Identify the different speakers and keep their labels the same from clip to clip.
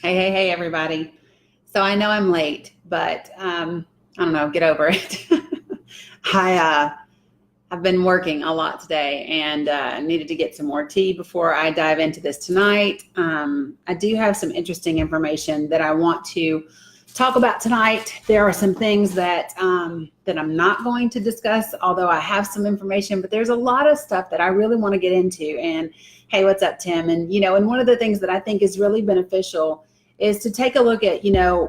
Speaker 1: Hey, everybody. So I know I'm late, but I don't know, get over it. I've been working a lot today and needed to get some more tea before I dive into this tonight. I do have some interesting information that I want to talk about tonight. There are some things that that I'm not going to discuss, although I have some information, but there's a lot of stuff that I really want to get into. And hey, what's up, Tim? And, and one of the things that I think is really beneficial is to take a look at,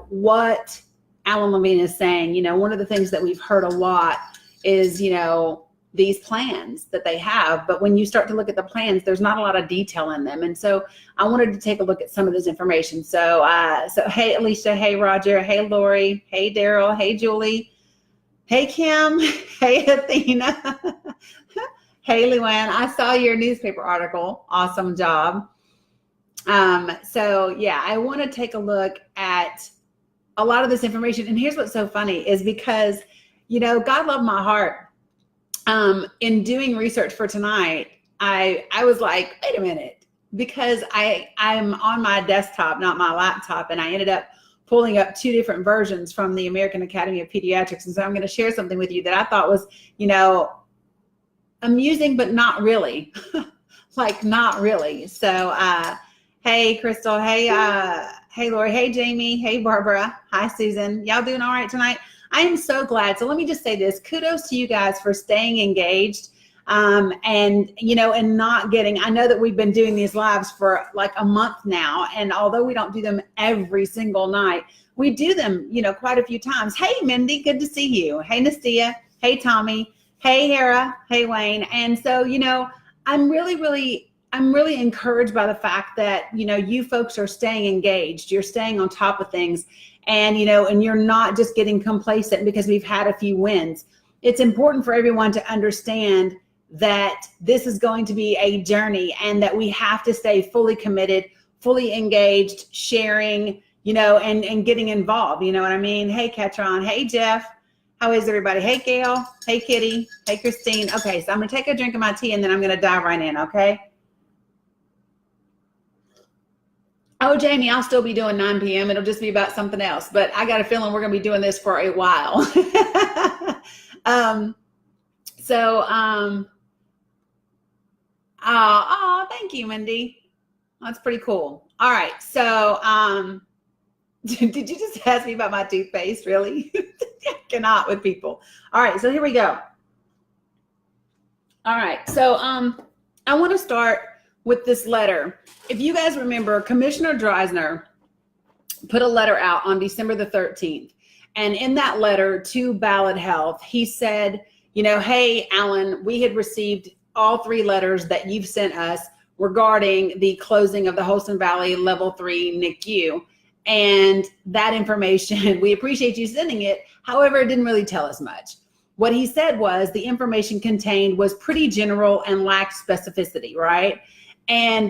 Speaker 1: what Alan Levine is saying. One of the things that we've heard a lot is, these plans that they have, but when you start to look at the plans, there's not a lot of detail in them. And so I wanted to take a look at some of this information. So hey, Alicia, hey, Roger, hey, Lori, hey, Daryl, hey, Julie, hey, Kim, hey, Athena, hey, Luann, I saw your newspaper article. Awesome job. So yeah, I want to take a look at a lot of this information. And here's what's so funny is because, God loved my heart. In doing research for tonight, I was like, wait a minute, because I'm on my desktop, not my laptop, and I ended up pulling up two different versions from the American Academy of Pediatrics. And so I'm going to share something with you that I thought was, amusing, but not really, like not really. So, hey, Crystal, hey, Lori, hey, Jamie, hey, Barbara, hi, Susan. Y'all doing all right tonight? I am so glad. So let me just say this. Kudos to you guys for staying engaged and not getting, I know that we've been doing these lives for like a month now. And although we don't do them every single night, we do them, quite a few times. Hey, Mindy, good to see you. Hey, Nastia. Hey, Tommy. Hey, Hera. Hey, Wayne. And so, I'm really encouraged by the fact that, you folks are staying engaged. You're staying on top of things. And, and you're not just getting complacent because we've had a few wins. It's important for everyone to understand that this is going to be a journey and that we have to stay fully committed, fully engaged, sharing, and getting involved. You know what I mean? Hey, Ketron. Hey, Jeff. How is everybody? Hey, Gail. Hey, Kitty. Hey, Christine. Okay, so I'm going to take a drink of my tea and then I'm going to dive right in, okay? Oh, Jamie, I'll still be doing 9 p.m. It'll just be about something else. But I got a feeling we're going to be doing this for a while. Thank you, Mindy. That's pretty cool. All right. So did you just ask me about my toothpaste? Really? I cannot with people. All right. So here we go. All right. So I want to start with this letter. If you guys remember, Commissioner Dreyzener put a letter out on December the 13th. And in that letter to Ballad Health, he said, hey, Alan, we had received all 3 letters that you've sent us regarding the closing of the Holston Valley Level 3 NICU. And that information, we appreciate you sending it. However, it didn't really tell us much. What he said was the information contained was pretty general and lacked specificity, right? And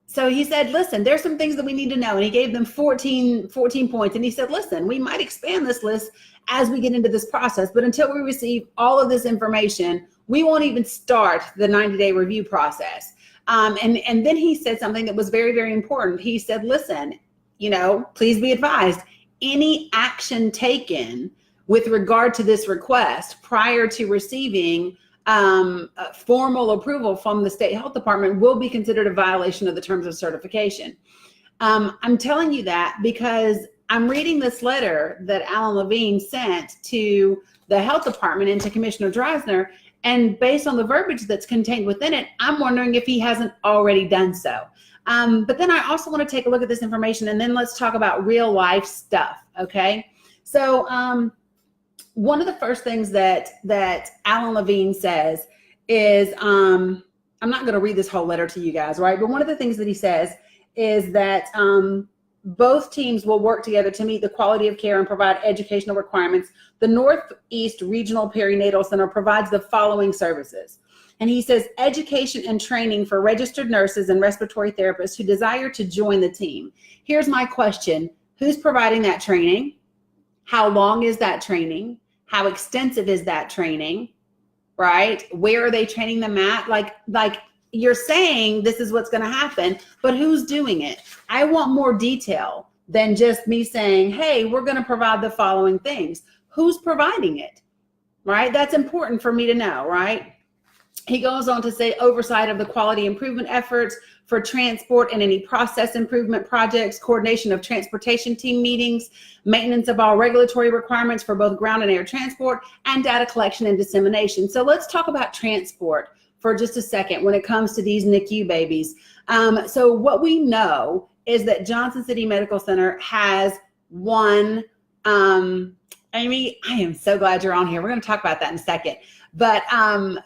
Speaker 1: so he said, listen, there's some things that we need to know. And he gave them 14 points. And he said, listen, we might expand this list as we get into this process, but until we receive all of this information, we won't even start the 90-day review process. And then he said something that was very, very important. He said, listen, please be advised, any action taken with regard to this request prior to receiving formal approval from the state health department will be considered a violation of the terms of certification. I'm telling you that because I'm reading this letter that Alan Levine sent to the health department and to Commissioner Dreyzener, and based on the verbiage that's contained within it, I'm wondering if he hasn't already done so. But then I also want to take a look at this information, and then let's talk about real life stuff, okay? So one of the first things that Alan Levine says is, I'm not going to read this whole letter to you guys, right? But one of the things that he says is that both teams will work together to meet the quality of care and provide educational requirements. The Northeast Regional Perinatal Center provides the following services. And he says education and training for registered nurses and respiratory therapists who desire to join the team. Here's my question. Who's providing that training? How long is that training? How extensive is that training? Right? Where are they training them at? Like you're saying this is what's going to happen, but who's doing it? I want more detail than just me saying, hey, we're going to provide the following things. Who's providing it, right? That's important for me to know, right? He goes on to say oversight of the quality improvement efforts for transport and any process improvement projects, coordination of transportation team meetings, maintenance of all regulatory requirements for both ground and air transport, and data collection and dissemination. So let's talk about transport for just a second when it comes to these NICU babies. So what we know is that Johnson City Medical Center has one, Amy, I am so glad you're on here. We're going to talk about that in a second. But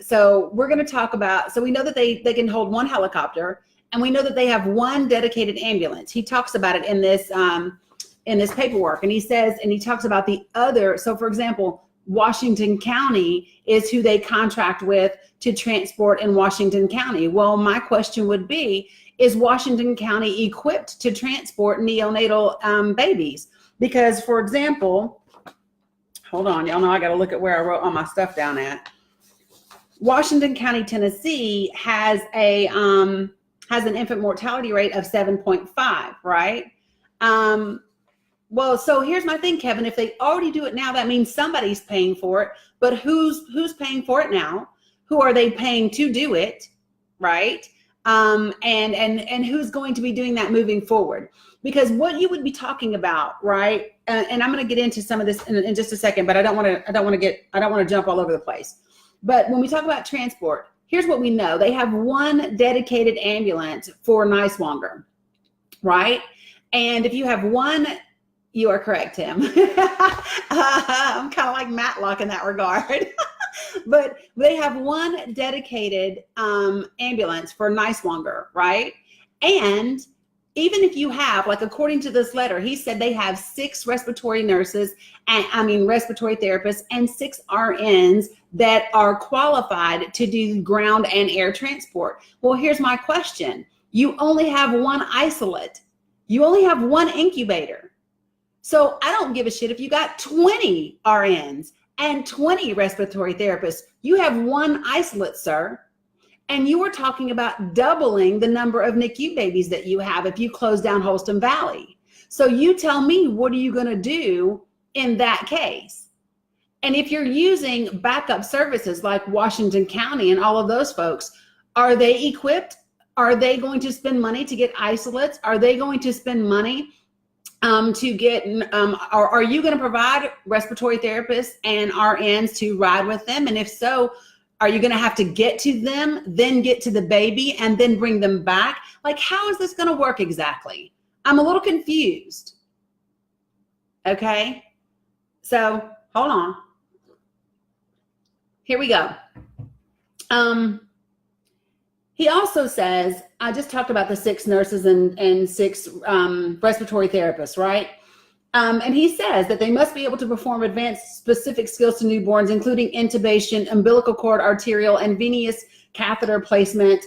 Speaker 1: so we're going to talk about, so we know that they can hold one helicopter, and we know that they have one dedicated ambulance. He talks about it in this paperwork, and he says, and he talks about the other. So for example, Washington County is who they contract with to transport in Washington County. Well, my question would be, is Washington County equipped to transport neonatal babies? Because, for example, hold on, y'all know I got to look at where I wrote all my stuff down at. Washington County, Tennessee has an infant mortality rate of 7.5, right? Well, so here's my thing, Kevin. If they already do it now, that means somebody's paying for it. But who's paying for it now? Who are they paying to do it, right? And who's going to be doing that moving forward? Because what you would be talking about, right? And I'm going to get into some of this in just a second, but I don't want to jump all over the place. But when we talk about transport, here's what we know: they have one dedicated ambulance for Niswonger, right? And if you have one, you are correct, Tim. I'm kind of like Matlock in that regard. But they have one dedicated ambulance for Niswonger, right? And even if you have, like, according to this letter, he said they have 6 respiratory nurses, respiratory therapists, and 6 RNs that are qualified to do ground and air transport. Well, here's my question. You only have one isolate. You only have one incubator. So I don't give a shit if you got 20 RNs and 20 respiratory therapists. You have one isolate, sir. And you were talking about doubling the number of NICU babies that you have if you close down Holston Valley. So you tell me, what are you going to do in that case? And if you're using backup services like Washington County and all of those folks, are they equipped? Are they going to spend money to get isolates? Are they going to spend money to get, or are you going to provide respiratory therapists and RNs to ride with them? And if so, are you going to have to get to them, then get to the baby, and then bring them back? Like, how is this going to work exactly? I'm a little confused. Okay, so hold on. Here we go. He also says, I just talked about the 6 nurses and 6 respiratory therapists, right? And he says that they must be able to perform advanced specific skills to newborns, including intubation, umbilical cord, arterial, and venous catheter placement,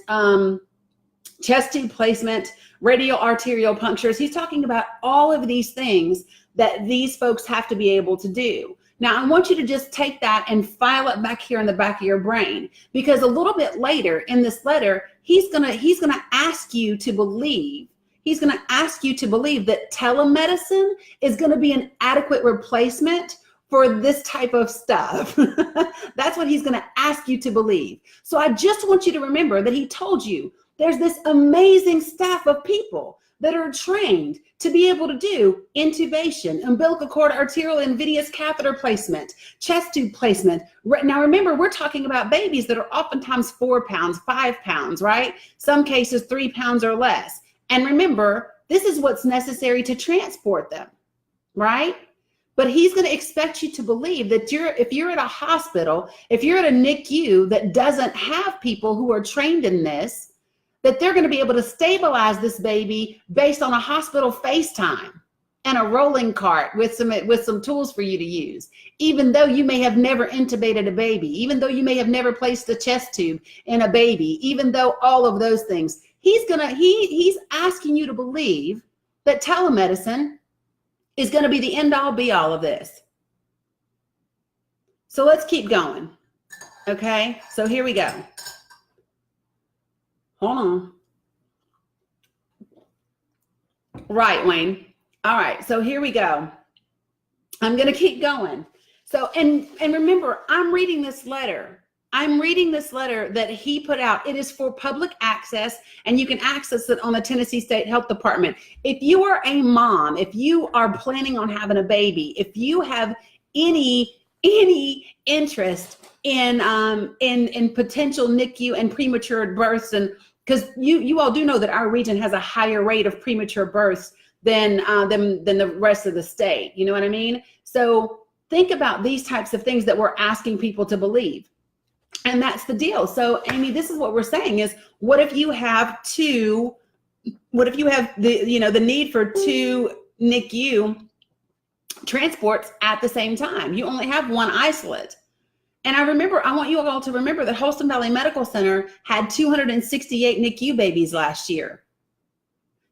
Speaker 1: chest tube placement, radial arterial punctures. He's talking about all of these things that these folks have to be able to do. Now, I want you to just take that and file it back here in the back of your brain, because a little bit later in this letter, he's gonna ask you to believe. He's going to ask you to believe that telemedicine is going to be an adequate replacement for this type of stuff. That's what he's going to ask you to believe. So I just want you to remember that he told you there's this amazing staff of people that are trained to be able to do intubation, umbilical cord, arterial, and venous catheter placement, chest tube placement. Now, remember, we're talking about babies that are oftentimes 4 pounds, 5 pounds, right? Some cases 3 pounds or less. And remember, this is what's necessary to transport them, right? But he's going to expect you to believe that if you're at a hospital, if you're at a NICU that doesn't have people who are trained in this, that they're going to be able to stabilize this baby based on a hospital FaceTime and a rolling cart with some tools for you to use, even though you may have never intubated a baby, even though you may have never placed a chest tube in a baby, even though all of those things. He's asking you to believe that telemedicine is going to be the end all be all of this. So let's keep going. Okay, so here we go. Hold on. Right, Wayne. All right, so here we go. I'm going to keep going. So, and remember, I'm reading this letter. I'm reading this letter that he put out. It is for public access, and you can access it on the Tennessee State Health Department. If you are a mom, if you are planning on having a baby, if you have any interest in potential NICU and premature births, and because you all do know that our region has a higher rate of premature births than the rest of the state. You know what I mean? So think about these types of things that we're asking people to believe. And that's the deal. So, Amy, this is what we're saying is, what if you have the need for 2 NICU transports at the same time? You only have one isolate. And I want you all to remember that Holston Valley Medical Center had 268 NICU babies last year.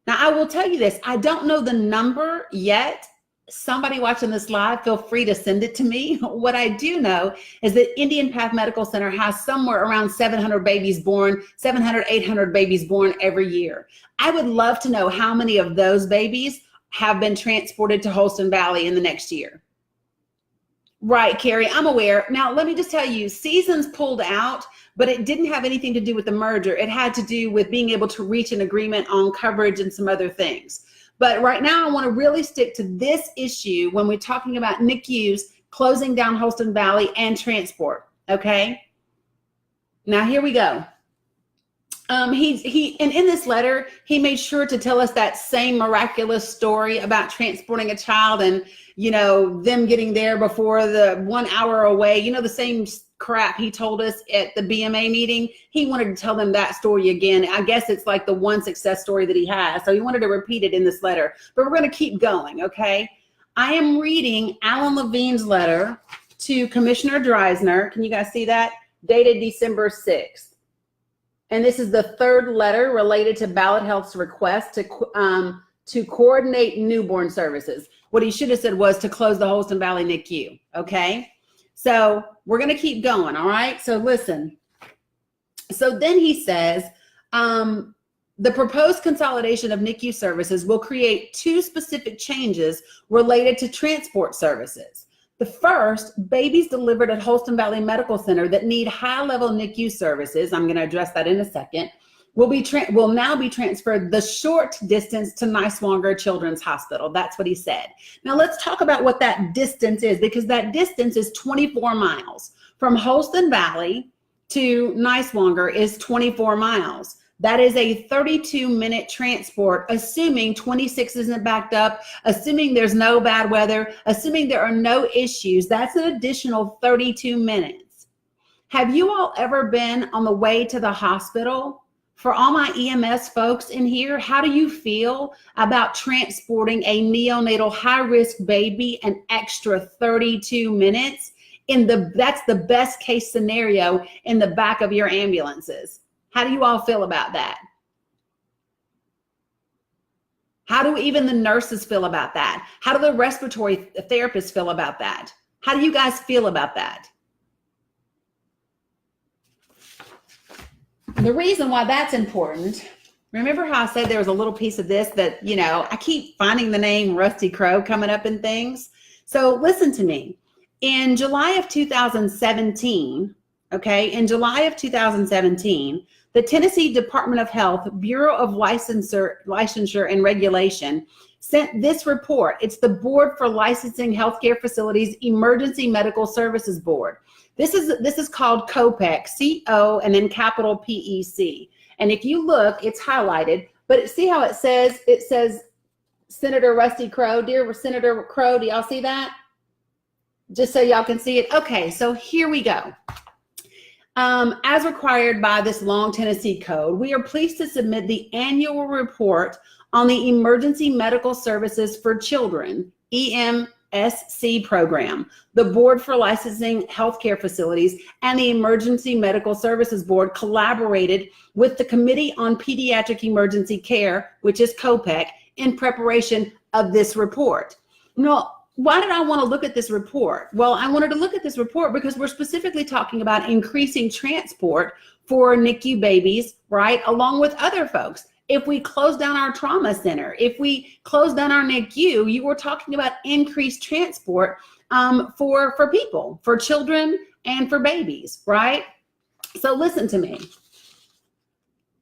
Speaker 1: Now, I will tell you this, I don't know the number yet. Somebody watching this live, feel free to send it to me. What I do know is that Indian Path Medical Center has somewhere around 700, 800 babies born every year. I would love to know how many of those babies have been transported to Holston Valley in the next year. Right, Carrie, I'm aware. Now, let me just tell you, Seasons pulled out, but it didn't have anything to do with the merger. It had to do with being able to reach an agreement on coverage and some other things. But right now, I want to really stick to this issue when we're talking about NICUs closing down Holston Valley and transport, okay? Now, here we go. And in this letter, he made sure to tell us that same miraculous story about transporting a child and, them getting there before the 1 hour away, the same crap he told us at the BMA meeting. He wanted to tell them that story again. I guess it's like the one success story that he has. So he wanted to repeat it in this letter, but we're going to keep going. Okay. I am reading Alan Levine's letter to Commissioner Dreyzener. Can you guys see that? Dated December 6th. And this is the 3rd letter related to Ballad Health's request to coordinate newborn services. What he should have said was to close the Holston Valley NICU. Okay. So we're going to keep going. All right. So listen. So then he says, the proposed consolidation of NICU services will create 2 specific changes related to transport services. The first, babies delivered at Holston Valley Medical Center that need high-level NICU services, I'm going to address that in a second, will now be transferred the short distance to Niswonger Children's Hospital. That's what he said. Now let's talk about what that distance is, because that distance is 24 miles. From Holston Valley to Niswonger is 24 miles. That is a 32-minute transport, assuming 26 isn't backed up, assuming there's no bad weather, assuming there are no issues. That's an additional 32 minutes. Have you all ever been on the way to the hospital? For all my EMS folks in here, how do you feel about transporting a neonatal high-risk baby an extra 32 minutes? That's the best case scenario in the back of your ambulances. How do you all feel about that? How do even the nurses feel about that? How do the respiratory therapists feel about that? How do you guys feel about that? The reason why that's important, remember how I said there was a little piece of this that, I keep finding the name Rusty Crowe coming up in things. So listen to me. In July of 2017, the Tennessee Department of Health Bureau of Licensure and Regulation sent this report. It's the Board for Licensing Healthcare Facilities Emergency Medical Services Board. This is called COPEC, C-O, and then capital P-E-C. And if you look, it's highlighted, but see how it says Senator Rusty Crowe, dear Senator Crowe, do y'all see that? Just so y'all can see it. Okay, so here we go. As required by this long Tennessee code, we are pleased to submit the annual report on the Emergency Medical Services for Children, EMSC program. The Board for Licensing Healthcare Facilities and the Emergency Medical Services Board collaborated with the Committee on Pediatric Emergency Care, which is COPEC, in preparation of this report. Now, why did I want to look at this report? Well, I wanted to look at this report because we're specifically talking about increasing transport for NICU babies, right? Along with other folks. If we close down our trauma center, if we close down our NICU, you were talking about increased transport for people, for children and for babies, right? So listen to me.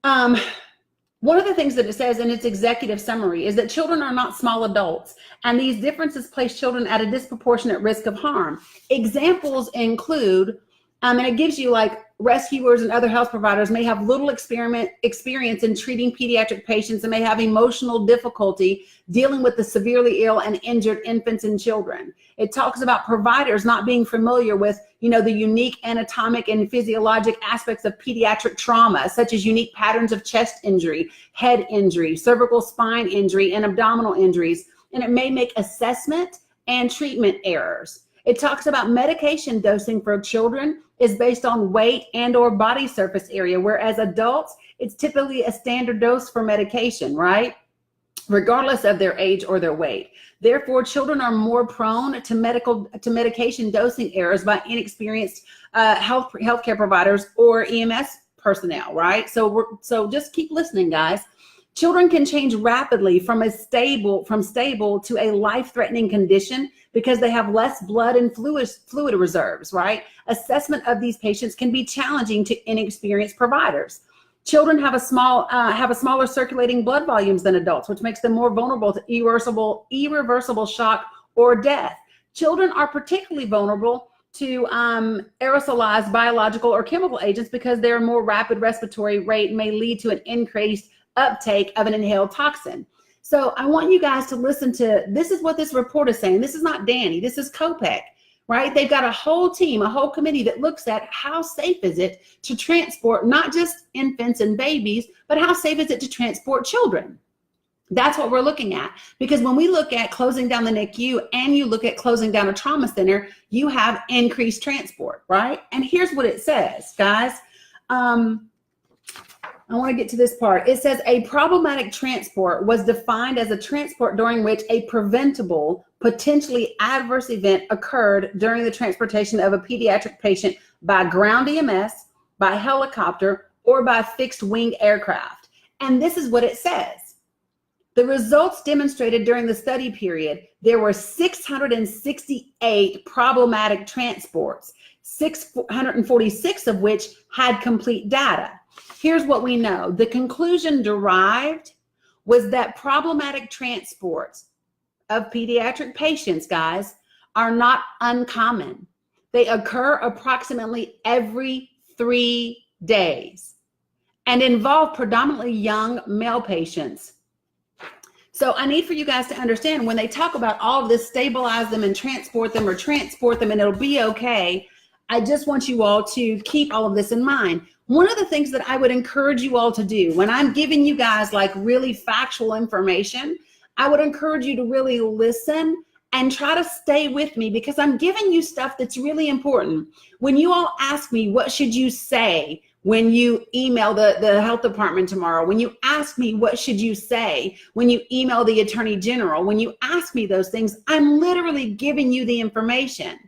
Speaker 1: One of the things that it says in its executive summary is that children are not small adults, and these differences place children at a disproportionate risk of harm. Examples include, and it gives you like rescuers and other health providers may have little experience in treating pediatric patients and may have emotional difficulty dealing with the severely ill and injured infants and children. It talks about providers not being familiar with, the unique anatomic and physiologic aspects of pediatric trauma, such as unique patterns of chest injury, head injury, cervical spine injury, and abdominal injuries. And it may make assessment and treatment errors. It talks about medication dosing for children is based on weight and or body surface area, whereas adults, it's typically a standard dose for medication, right? Regardless of their age or their weight. Therefore, children are more prone to medication dosing errors by inexperienced healthcare providers or EMS personnel, right? So just keep listening, guys. Children can change rapidly from stable to a life-threatening condition because they have less blood and fluid reserves, right? Assessment of these patients can be challenging to inexperienced providers. Children have a smaller circulating blood volumes than adults, which makes them more vulnerable to irreversible shock or death. Children are particularly vulnerable to aerosolized biological or chemical agents because their more rapid respiratory rate may lead to an increased uptake of an inhaled toxin. So I want you guys to listen to, this is what this report is saying. This is not Danny, this is COPEC, right? They've got a whole team, a whole committee that looks at how safe is it to transport not just infants and babies, but how safe is it to transport children? That's what we're looking at. Because when we look at closing down the NICU and you look at closing down a trauma center, you have increased transport, right? And here's what it says, guys. I want to get to this part. It says a problematic transport was defined as a transport during which a preventable, potentially adverse event occurred during the transportation of a pediatric patient by ground EMS, by helicopter, or by fixed wing aircraft. And this is what it says. The results demonstrated during the study period, there were 668 problematic transports, 646 of which had complete data. Here's what we know. The conclusion derived was that problematic transports of pediatric patients, guys, are not uncommon. They occur approximately every 3 days and involve predominantly young male patients. So I need for you guys to understand when they talk about all of this, stabilize them and transport them and it'll be okay. I just want you all to keep all of this in mind. One of the things that I would encourage you all to do when I'm giving you guys like really factual information, I would encourage you to really listen and try to stay with me because I'm giving you stuff that's really important. When you all ask me, what should you say when you email the health department tomorrow? When you ask me, what should you say when you email the attorney general? When you ask me those things, I'm literally giving you the information.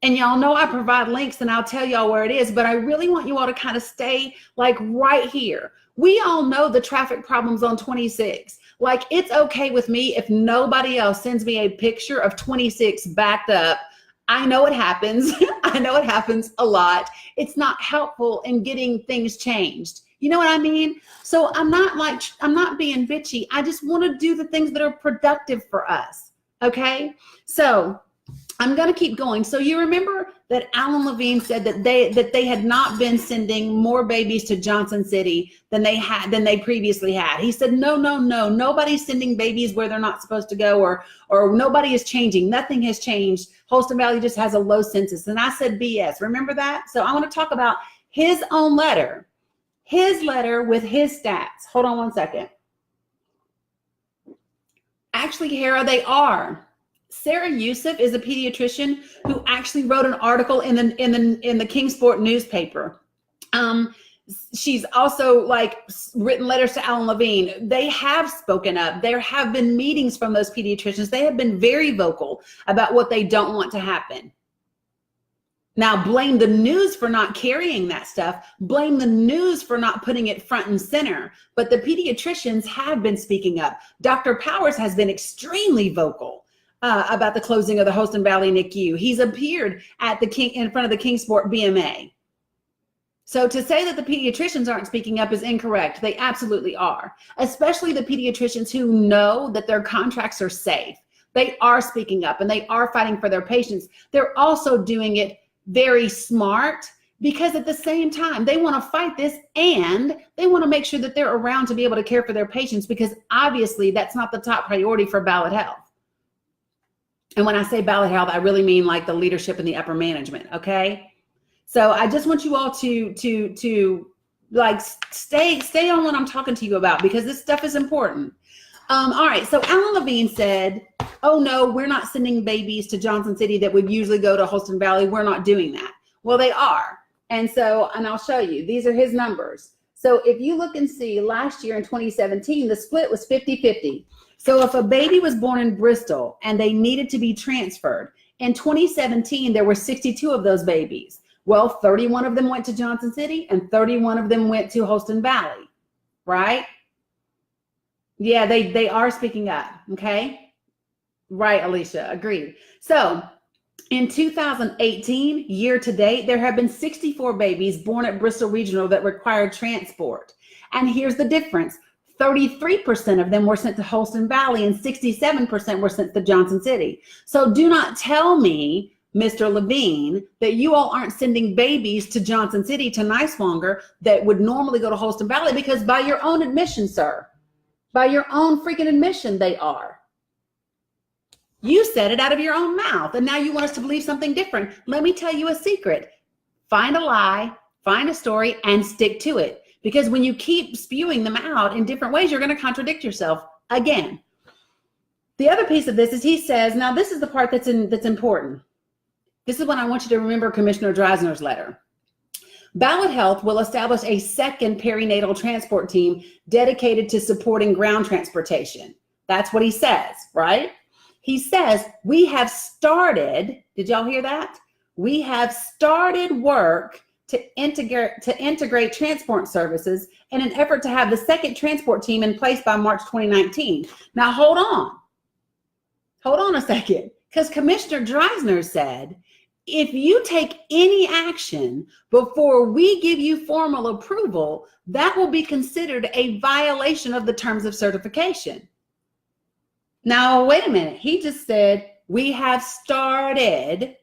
Speaker 1: And y'all know I provide links and I'll tell y'all where it is, but I really want you all to kind of stay like right here. We all know the traffic problems on 26. Like it's okay with me if nobody else sends me a picture of 26 backed up. I know it happens. I know it happens a lot. It's not helpful in getting things changed. You know what I mean? So I'm not being bitchy. I just want to do the things that are productive for us. Okay. So I'm going to keep going. So you remember that Alan Levine said that they had not been sending more babies to Johnson City than they previously had. He said, no, nobody's sending babies where they're not supposed to go, or nobody is changing. Nothing has changed. Holston Valley just has a low census. And I said, BS. Remember that? So I want to talk about his own letter, with his stats. Hold on one second. Actually, here they are. Sarah Youssef is a pediatrician who actually wrote an article in the Kingsport newspaper. She's also like written letters to Alan Levine. They have spoken up. There have been meetings from those pediatricians. They have been very vocal about what they don't want to happen. Now, blame the news for not carrying that stuff. Blame the news for not putting it front and center. But the pediatricians have been speaking up. Dr. Powers has been extremely vocal about the closing of the Holston Valley NICU. He's appeared at in front of the Kingsport BMA. So to say that the pediatricians aren't speaking up is incorrect. They absolutely are, especially the pediatricians who know that their contracts are safe. They are speaking up and they are fighting for their patients. They're also doing it very smart, because at the same time, they want to fight this and they want to make sure that they're around to be able to care for their patients, because obviously that's not the top priority for Ballad Health. And when I say Ballad Health, I really mean like the leadership and the upper management, okay? So I just want you all to like stay on what I'm talking to you about, because this stuff is important. All right, so Alan Levine said, oh no, we're not sending babies to Johnson City that would usually go to Holston Valley. We're not doing that. Well, they are. And I'll show you. These are his numbers. So if you look and see, last year in 2017, the split was 50-50. So if a baby was born in Bristol and they needed to be transferred, in 2017, there were 62 of those babies. Well, 31 of them went to Johnson City and 31 of them went to Holston Valley, right? Yeah, they are speaking up, okay? Right, Alicia, agreed. So in 2018, year to date, there have been 64 babies born at Bristol Regional that required transport. And here's the difference. 33% of them were sent to Holston Valley and 67% were sent to Johnson City. So do not tell me, Mr. Levine, that you all aren't sending babies to Johnson City, to Niswonger, that would normally go to Holston Valley, because by your own admission, sir, by your own freaking admission, they are. You said it out of your own mouth, and now you want us to believe something different. Let me tell you a secret. Find a lie, find a story, and stick to it. Because when you keep spewing them out in different ways, you're going to contradict yourself again. The other piece of this is he says, now this is the part that's important. This is when I want you to remember Commissioner Dreyzener's letter. Ballad Health will establish a second perinatal transport team dedicated to supporting ground transportation. That's what he says, right? He says, we have started, did y'all hear that? We have started work to integrate transport services in an effort to have the second transport team in place by March 2019. Now, hold on a second, because Commissioner Dreyzener said, if you take any action before we give you formal approval, that will be considered a violation of the terms of certification. Now, wait a minute. He just said, we have started,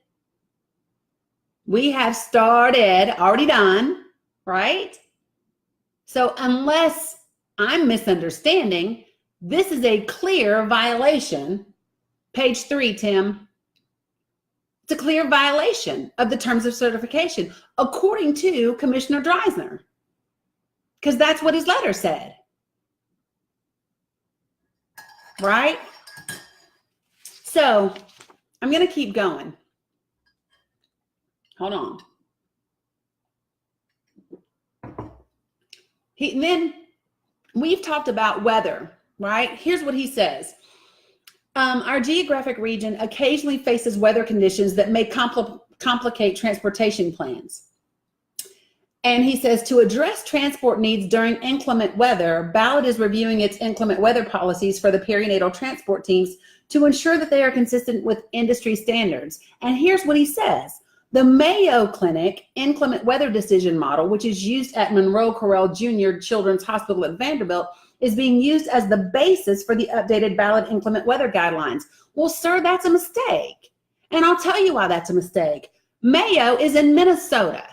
Speaker 1: already done, right? So unless I'm misunderstanding, this is a clear violation. Page 3, Tim. It's a clear violation of the terms of certification, according to Commissioner Dreyzener, because that's what his letter said, right? So I'm going to keep going. Hold on. Then we've talked about weather, right? Here's what he says. Our geographic region occasionally faces weather conditions that may complicate transportation plans. And he says, to address transport needs during inclement weather, Ballad is reviewing its inclement weather policies for the perinatal transport teams to ensure that they are consistent with industry standards. And here's what he says. The Mayo Clinic inclement weather decision model, which is used at Monroe Correll Jr. Children's Hospital at Vanderbilt, is being used as the basis for the updated Ballad inclement weather guidelines. Well, sir, that's a mistake. And I'll tell you why that's a mistake. Mayo is in Minnesota.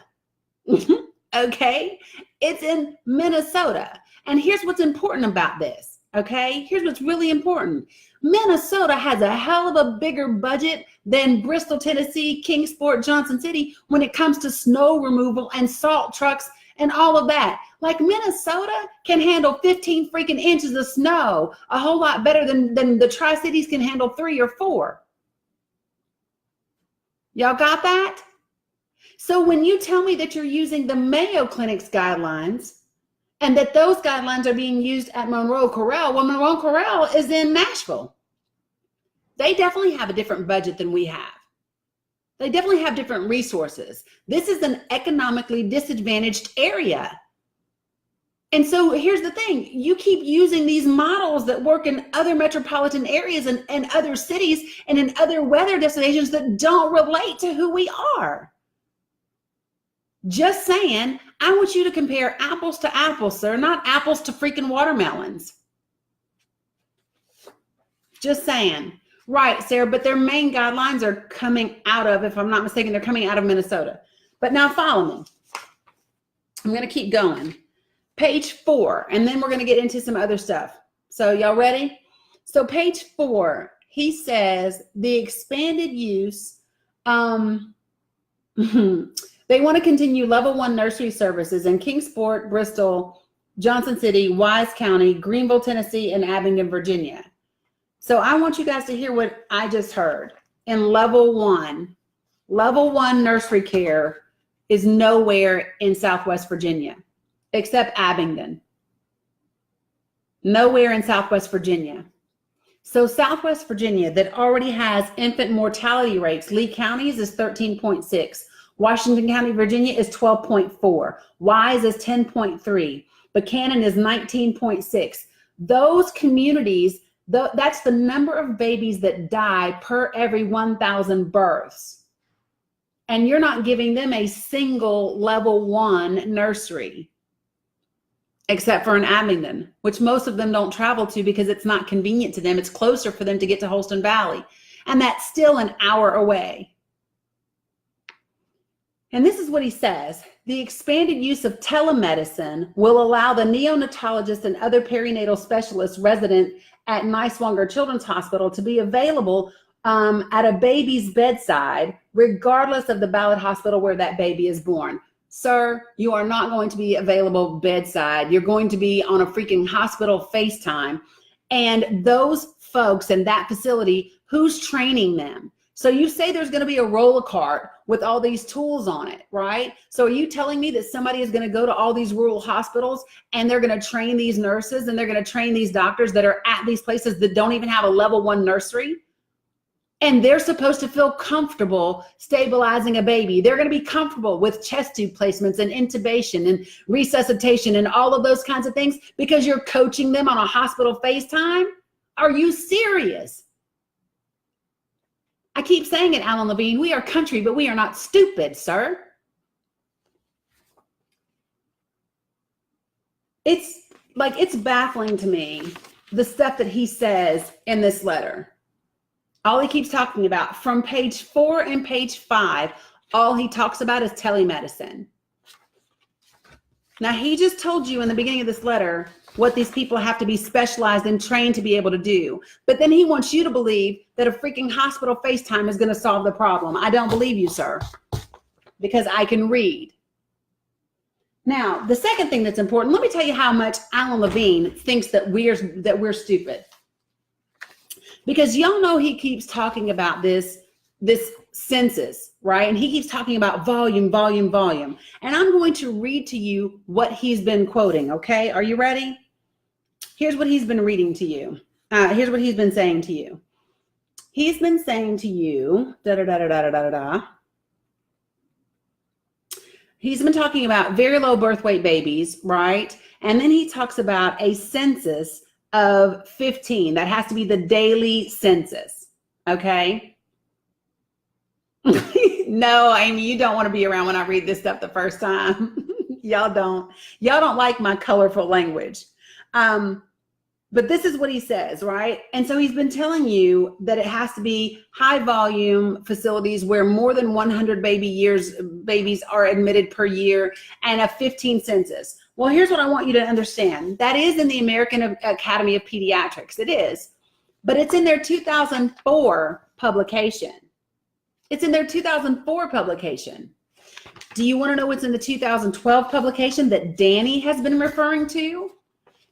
Speaker 1: Okay? It's in Minnesota. And here's what's important about this. Okay? Here's what's really important. Minnesota has a hell of a bigger budget than Bristol, Tennessee, Kingsport, Johnson City when it comes to snow removal and salt trucks and all of that. Like, Minnesota can handle 15 freaking inches of snow a whole lot better than the Tri-Cities can handle 3 or 4. Y'all got that? So when you tell me that you're using the Mayo Clinic's guidelines and that those guidelines are being used at Monroe Correll, well, Monroe Correll is in Nashville. They definitely have a different budget than we have. They definitely have different resources. This is an economically disadvantaged area. And so here's the thing, you keep using these models that work in other metropolitan areas and other cities and in other weather destinations that don't relate to who we are. Just saying, I want you to compare apples to apples, sir, not apples to freaking watermelons. Just saying. Right, Sarah, but their main guidelines are coming out of, if I'm not mistaken, they're coming out of Minnesota. But now follow me. I'm going to keep going. Page 4, and then we're going to get into some other stuff. So y'all ready? So page 4, he says the expanded use, they want to continue level 1 nursery services in Kingsport, Bristol, Johnson City, Wise County, Greenville, Tennessee, and Abingdon, Virginia. So I want you guys to hear what I just heard. In level 1 nursery care is nowhere in Southwest Virginia except Abingdon. Nowhere in Southwest Virginia. So Southwest Virginia that already has infant mortality rates, Lee County's is 13.6. Washington County, Virginia is 12.4. Wise is 10.3. Buchanan is 19.6. Those communities, that's the number of babies that die per every 1,000 births. And you're not giving them a single level 1 nursery, except for in Abingdon, which most of them don't travel to because it's not convenient to them. It's closer for them to get to Holston Valley. And that's still an hour away. And this is what he says. The expanded use of telemedicine will allow the neonatologist and other perinatal specialists resident at Niswonger Children's Hospital to be available at a baby's bedside, regardless of the Ballad hospital where that baby is born. Sir, you are not going to be available bedside. You're going to be on a freaking hospital FaceTime. And those folks in that facility, who's training them? So you say there's going to be a roller cart with all these tools on it, right? So are you telling me that somebody is going to go to all these rural hospitals and they're going to train these nurses and they're going to train these doctors that are at these places that don't even have a level 1 nursery? And they're supposed to feel comfortable stabilizing a baby. They're going to be comfortable with chest tube placements and intubation and resuscitation and all of those kinds of things because you're coaching them on a hospital FaceTime? Are you serious? I keep saying it, Alan Levine, we are country, but we are not stupid, sir. It's baffling to me, the stuff that he says in this letter. All he keeps talking about from page 4 and page 5, all he talks about is telemedicine. Now, he just told you in the beginning of this letter what these people have to be specialized and trained to be able to do. But then he wants you to believe that a freaking hospital FaceTime is going to solve the problem. I don't believe you, sir, because I can read. Now, the second thing that's important, let me tell you how much Alan Levine thinks that we're stupid. Because y'all know he keeps talking about this census, right? And he keeps talking about volume. And I'm going to read to you what he's been quoting, okay? Are you ready? Here's what he's been reading to you. Here's what he's been saying to you. He's been saying to you, he's been talking about very low birth weight babies, right? And then he talks about a census of 15. That has to be the daily census, okay? No, Amy, you don't want to be around when I read this stuff the first time. Y'all don't like my colorful language. But this is what he says, right? And so he's been telling you that it has to be high volume facilities where more than 100 babies are admitted per year and a 15 census. Well, here's what I want you to understand. That is in the American Academy of Pediatrics. It is. But it's in their 2004 publication. It's in their 2004 publication. Do you want to know what's in the 2012 publication that Danny has been referring to?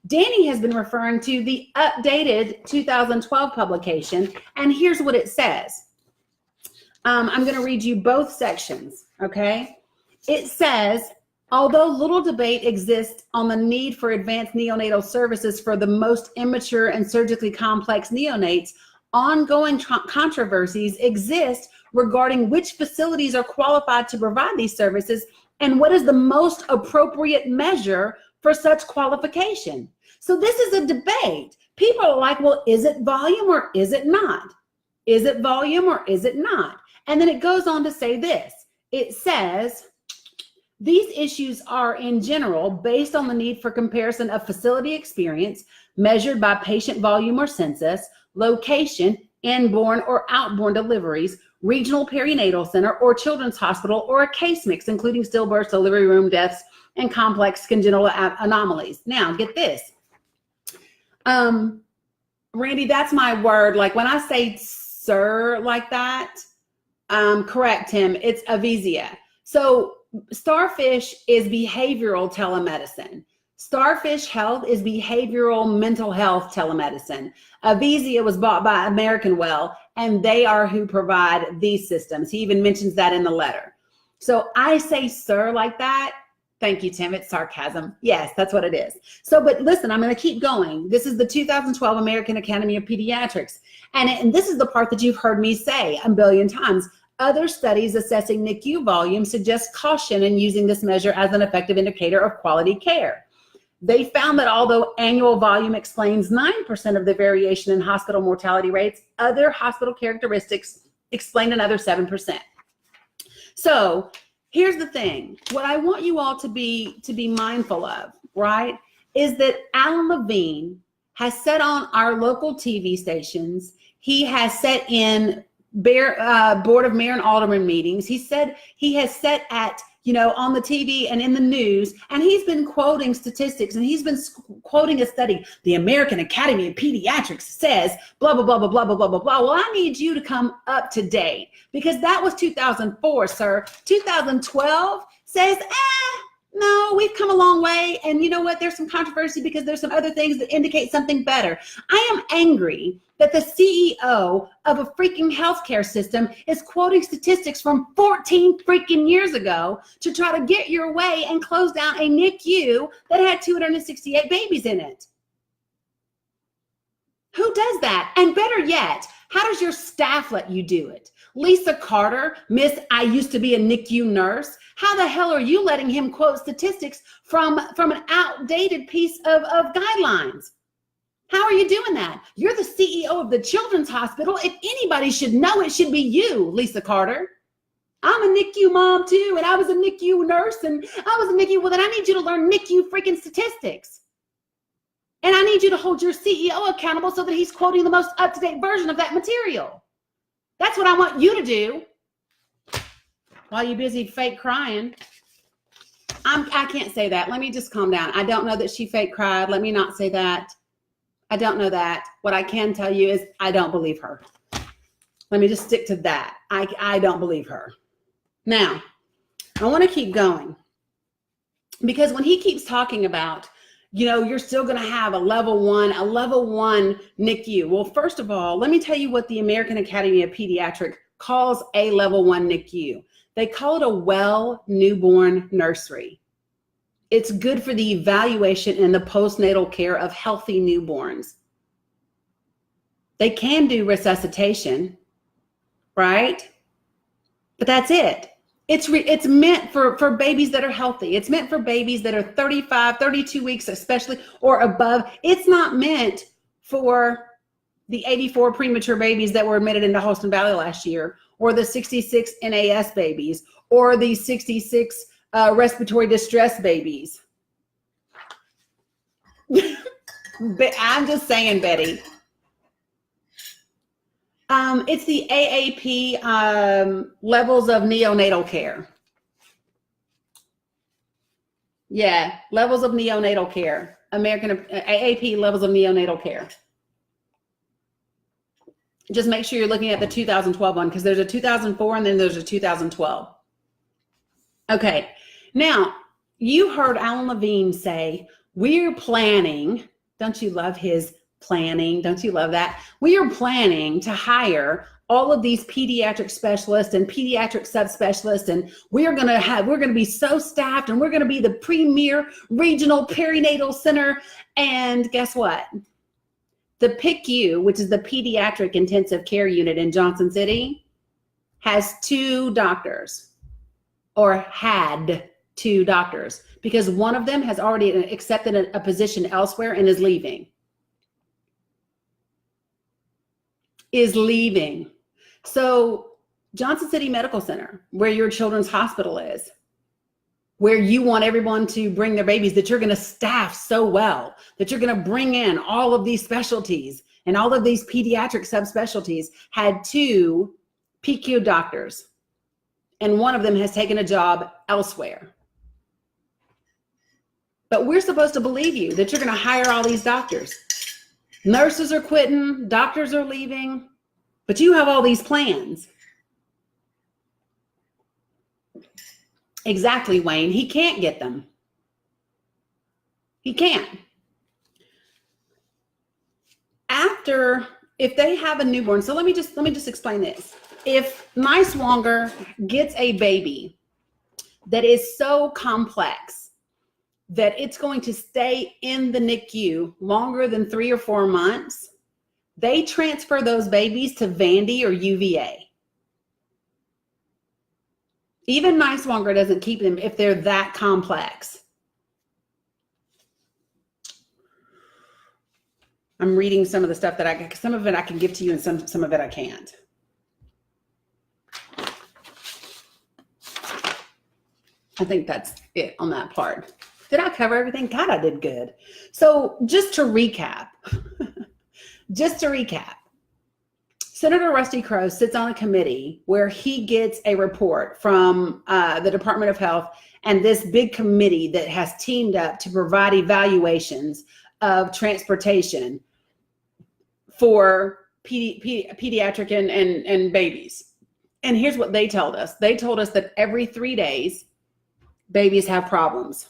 Speaker 1: Danny has been referring to the updated 2012 publication, and here's what it says. I'm going to read you both sections, okay? It says, although little debate exists on the need for advanced neonatal services for the most immature and surgically complex neonates, ongoing controversies exist regarding which facilities are qualified to provide these services and what is the most appropriate measure for such qualification. So this is a debate. People are like, well, is it volume or is it not? Is it volume or is it not? And then it goes on to say this. It says, these issues are in general based on the need for comparison of facility experience measured by patient volume or census, location, inborn or outborn deliveries, regional perinatal center or children's hospital, or a case mix, including stillbirths, delivery room deaths, and complex congenital anomalies. Now, get this. Randy, that's my word. Like when I say sir like that, correct him, it's Avizia. So Starfish is behavioral telemedicine. Starfish Health is behavioral mental health telemedicine. Avizia was bought by American Well, and they are who provide these systems. He even mentions that in the letter. So I say sir like that. Thank you, Tim. It's sarcasm. Yes, that's what it is. So, but listen, I'm going to keep going. This is the 2012 American Academy of Pediatrics. And this is the part that you've heard me say a billion times. Other studies assessing NICU volume suggest caution in using this measure as an effective indicator of quality care. They found that although annual volume explains 9% of the variation in hospital mortality rates, other hospital characteristics explain another 7%. So here's the thing. What I want you all to be mindful of, right, is that Alan Levine has said on our local TV stations, he has set in Board of Mayor and Alderman meetings. He said he has set at, on the TV and in the news, and he's been quoting statistics and he's been quoting a study. The American Academy of Pediatrics says blah, blah, blah, blah, blah, blah, blah, blah, blah. Well, I need you to come up to date because that was 2004, sir. 2012 says, no, we've come a long way. And you know what? There's some controversy because there's some other things that indicate something better. I am angry that the CEO of a freaking healthcare system is quoting statistics from 14 freaking years ago to try to get your way and close down a NICU that had 268 babies in it. Who does that? And better yet, how does your staff let you do it? Lisa Carter, Miss I used to be a NICU nurse. How the hell are you letting him quote statistics from an outdated piece of guidelines? How are you doing that? You're the CEO of the Children's Hospital. If anybody should know, it should be you, Lisa Carter. I'm a NICU mom too, and I was a NICU nurse, and I was a NICU. Well, then I need you to learn NICU freaking statistics. And I need you to hold your CEO accountable so that he's quoting the most up-to-date version of that material. That's what I want you to do while you're busy fake crying. I can't say that. Let me just calm down. I don't know that she fake cried. Let me not say that. I don't know that. What I can tell you is I don't believe her. Let me just stick to that. I don't believe her. Now, I want to keep going because when he keeps talking about, you're still going to have a level one NICU. Well, first of all, let me tell you what the American Academy of Pediatrics calls a level 1 NICU. They call it a well newborn nursery. It's good for the evaluation and the postnatal care of healthy newborns. They can do resuscitation, right? But that's it. It's meant for babies that are healthy. It's meant for babies that are 35, 32 weeks especially or above. It's not meant for the 84 premature babies that were admitted into Holston Valley last year, or the 66 NAS babies, or the 66 respiratory distress babies. But I'm just saying, Betty. It's the AAP levels of neonatal care. Yeah, levels of neonatal care. American AAP levels of neonatal care. Just make sure you're looking at the 2012 one because there's a 2004 and then there's a 2012. Okay, now you heard Alan Levine say, we're planning, don't you love his planning? Don't you love that? We are planning to hire all of these pediatric specialists and pediatric subspecialists, and we're going to be so staffed, and we're going to be the premier regional perinatal center. And guess what? The PICU, which is the Pediatric Intensive Care Unit in Johnson City, has 2 doctors, or had 2 doctors, because one of them has already accepted a position elsewhere and is leaving. So Johnson City Medical Center, where your children's hospital is, where you want everyone to bring their babies, that you're going to staff so well, that you're going to bring in all of these specialties and all of these pediatric subspecialties, had 2 PQ doctors, and one of them has taken a job elsewhere. But we're supposed to believe you that you're going to hire all these doctors. Nurses are quitting, doctors are leaving, but you have all these plans. Exactly, Wayne. He can't get them. He can't. If they have a newborn, so let me just explain this. If Niswonger gets a baby that is so complex that it's going to stay in the NICU longer than 3 or 4 months, they transfer those babies to Vandy or UVA. Even Niswonger doesn't keep them if they're that complex. I'm reading some of the stuff that some of it I can give to you and some of it I can't. I think that's it on that part. Did I cover everything? God, I did good. So just to recap, Senator Rusty Crowe sits on a committee where he gets a report from the Department of Health and this big committee that has teamed up to provide evaluations of transportation for pediatric and babies. And here's what they told us. They told us that every 3 days, babies have problems.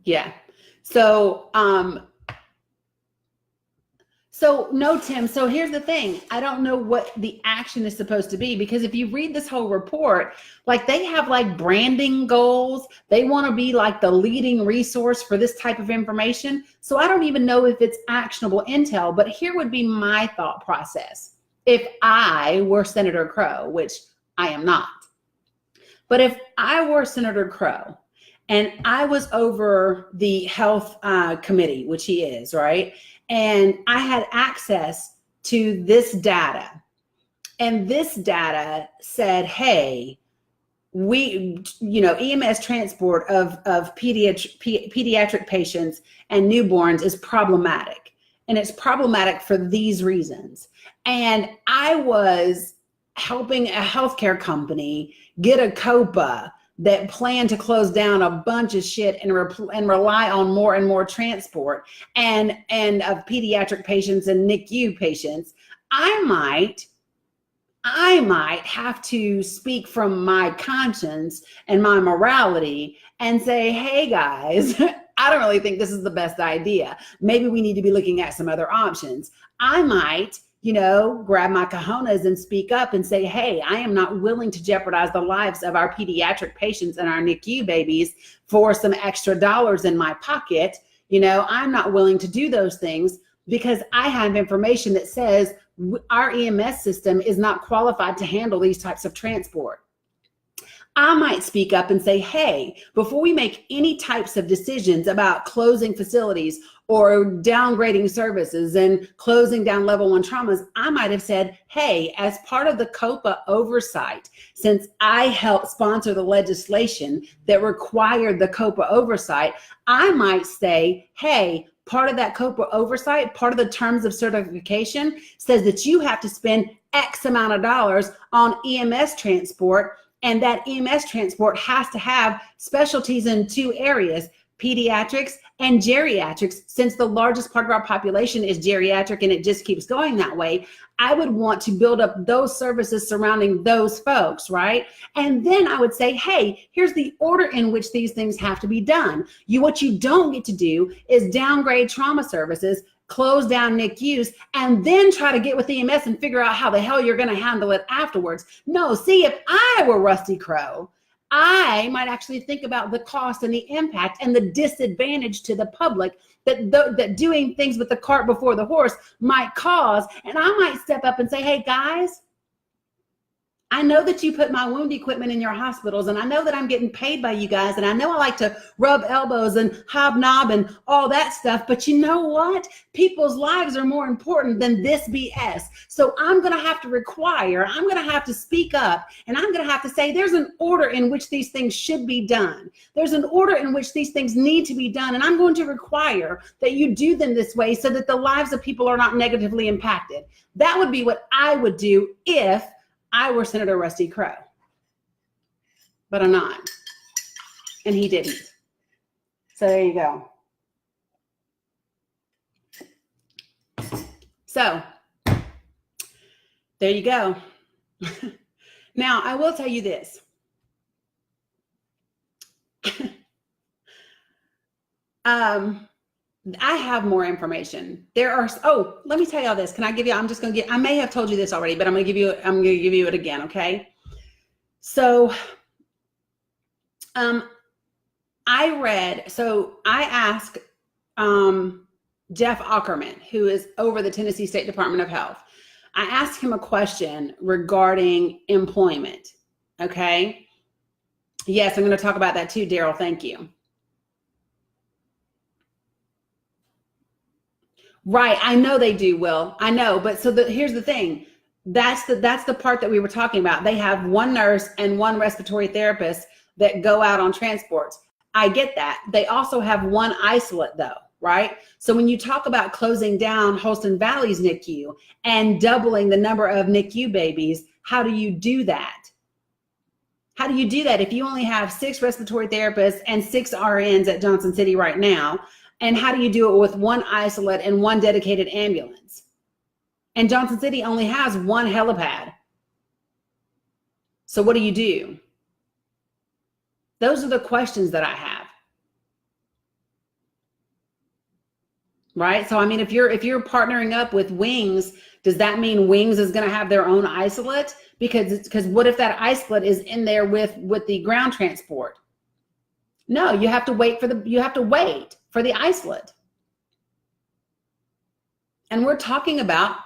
Speaker 1: Yeah. So no, Tim. So here's the thing. I don't know what the action is supposed to be, because if you read this whole report, like they have like branding goals. They want to be like the leading resource for this type of information. So I don't even know if it's actionable intel, but here would be my thought process. If I were Senator Crowe, which I am not, but if I were Senator Crowe, and I was over the health committee, which he is, right? And I had access to this data. And this data said, hey, EMS transport of pediatric patients and newborns is problematic. And it's problematic for these reasons. And I was helping a healthcare company get a COPA that plan to close down a bunch of shit and rely on more and more transport and of pediatric patients and NICU patients, I might have to speak from my conscience and my morality and say, hey guys, I don't really think this is the best idea. Maybe we need to be looking at some other options. I might grab my cojones and speak up and say, hey, I am not willing to jeopardize the lives of our pediatric patients and our NICU babies for some extra dollars in my pocket. I'm not willing to do those things because I have information that says our EMS system is not qualified to handle these types of transport. I might speak up and say, hey, before we make any types of decisions about closing facilities or downgrading services and closing down level 1 traumas, I might have said, hey, as part of the COPA oversight, since I helped sponsor the legislation that required the COPA oversight, I might say, hey, part of that COPA oversight, part of the terms of certification says that you have to spend X amount of dollars on EMS transport. And that EMS transport has to have specialties in 2 areas, pediatrics and geriatrics. Since the largest part of our population is geriatric and it just keeps going that way, I would want to build up those services surrounding those folks, right? And then I would say, hey, here's the order in which these things have to be done. What you don't get to do is downgrade trauma services, close down NICUs, and then try to get with EMS and figure out how the hell you're going to handle it afterwards. No, see, if I were Rusty Crowe, I might actually think about the cost and the impact and the disadvantage to the public that doing things with the cart before the horse might cause. And I might step up and say, hey guys, I know that you put my wound equipment in your hospitals, and I know that I'm getting paid by you guys, and I know I like to rub elbows and hobnob and all that stuff, but you know what? People's lives are more important than this BS. So I'm going to have to speak up, and I'm going to have to say there's an order in which these things should be done. There's an order in which these things need to be done, and I'm going to require that you do them this way so that the lives of people are not negatively impacted. That would be what I would do if I were Senator Rusty Crowe, but I'm not, and he didn't. So there you go. So there you go. Now, I will tell you this. I have more information. Let me tell y'all this. Can I give you, I may have told you this already, but I'm going to give you it again. Okay. So, I asked, Jeff Ockerman, who is over the Tennessee State Department of Health. I asked him a question regarding employment. Okay. Yes, I'm going to talk about that too, Daryl. Thank you. Right. I know they do, Will. I know. But here's the thing. That's the part that we were talking about. They have one nurse and one respiratory therapist that go out on transports. I get that. They also have one isolate though, right? So when you talk about closing down Holston Valley's NICU and doubling the number of NICU babies, how do you do that? How do you do that if you only have 6 respiratory therapists and 6 RNs at Johnson City right now? And how do you do it with one isolate and one dedicated ambulance? And Johnson City only has one helipad. So what do you do? Those are the questions that I have. Right? So I mean, if you're partnering up with Wings, does that mean Wings is going to have their own isolate? Because what if that isolate is in there with the ground transport? No, you have to wait for the isolate. And we're talking about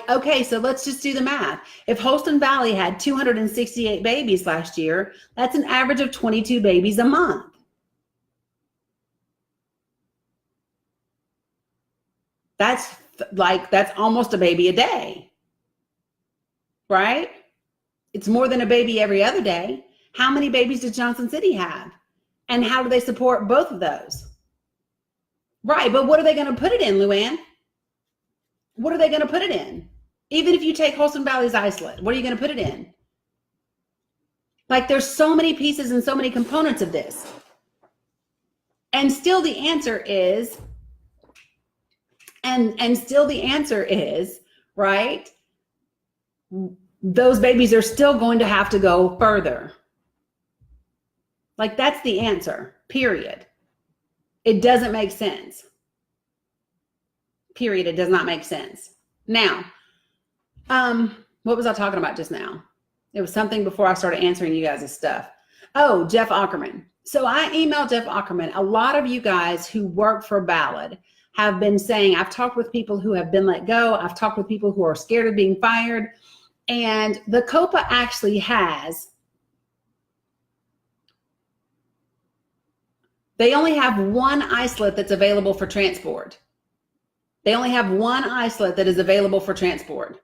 Speaker 1: okay, so let's just do the math. If Holston Valley had 268 babies last year, that's an average of 22 babies a month. That's almost a baby a day, right? It's more than a baby every other day. How many babies does Johnson City have? And how do they support both of those? Right, but what are they going to put it in, Luann? What are they going to put it in? Even if you take Holston Valley's isolate, what are you going to put it in? There's so many pieces and so many components of this. And still the answer is, right? Those babies are still going to have to go further. That's the answer, period. It doesn't make sense. Period. It does not make sense. Now, what was I talking about just now? It was something before I started answering you guys' stuff. Oh, Jeff Ockerman. So I emailed Jeff Ockerman. A lot of you guys who work for Ballad have been saying, I've talked with people who have been let go. I've talked with people who are scared of being fired. And the COPA actually they only have one isolate that's available for transport. They only have one isolate that is available for transport.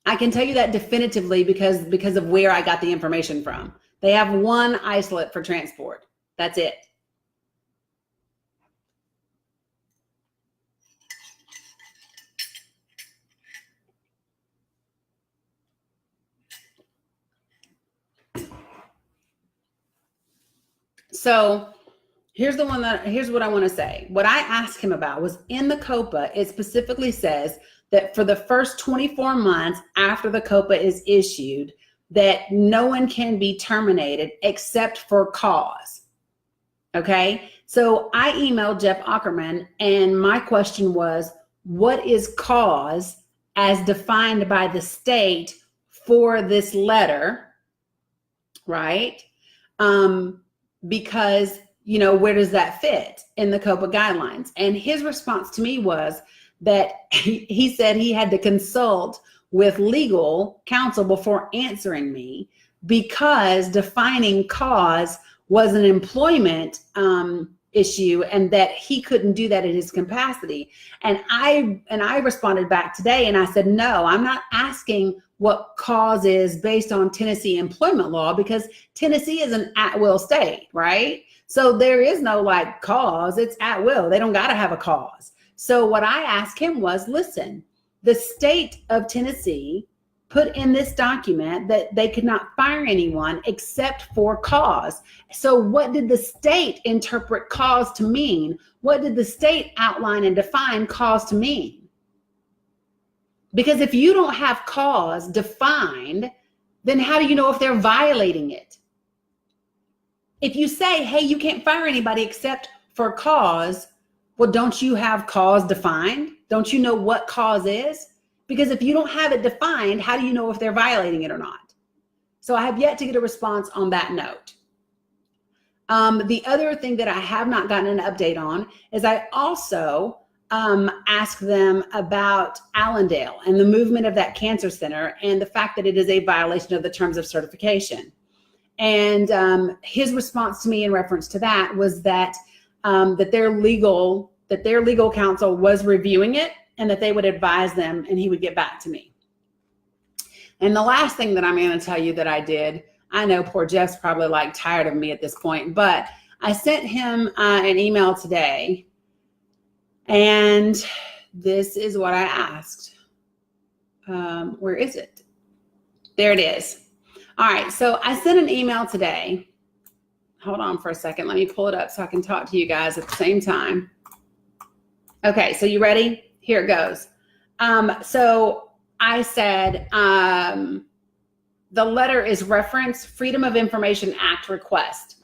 Speaker 1: I can tell you that definitively because of where I got the information from. They have one isolate for transport. That's it. So here's what I want to say. What I asked him about was in the COPA, it specifically says that for the first 24 months after the COPA is issued, that no one can be terminated except for cause. Okay. So I emailed Jeff Ockerman and my question was, what is cause as defined by the state for this letter? right? Because, you know, where does that fit in the COPA guidelines? And his response to me was that he said he had to consult with legal counsel before answering me because defining cause was an employment issue and that he couldn't do that in his capacity. And I responded back today and I said, no, I'm not asking what cause is based on Tennessee employment law because Tennessee is an at-will state, right? So there is no like cause, it's at will. They don't got to have a cause. So what I asked him was, listen, the state of Tennessee put in this document that they could not fire anyone except for cause. So what did the state interpret cause to mean? What did the state outline and define cause to mean? Because if you don't have cause defined, then how do you know if they're violating it? If you say, hey, you can't fire anybody except for cause, well, don't you have cause defined? Don't you know what cause is? Because if you don't have it defined, how do you know if they're violating it or not? So I have yet to get a response on that note. The other thing that I have not gotten an update on is I also asked them about Allendale and the movement of that cancer center and the fact that it is a violation of the terms of certification. And his response to me in reference to that was that that their legal counsel was reviewing it and that they would advise them and he would get back to me. And the last thing that I'm going to tell you that I did, I know poor Jeff's probably like tired of me at this point, but I sent him an email today and this is what I asked. Where is it? There it is. All right. So I sent an email today. Hold on for a second. Let me pull it up so I can talk to you guys at the same time. Okay. So you ready? Here it goes. So I said, the letter is reference Freedom of Information Act request.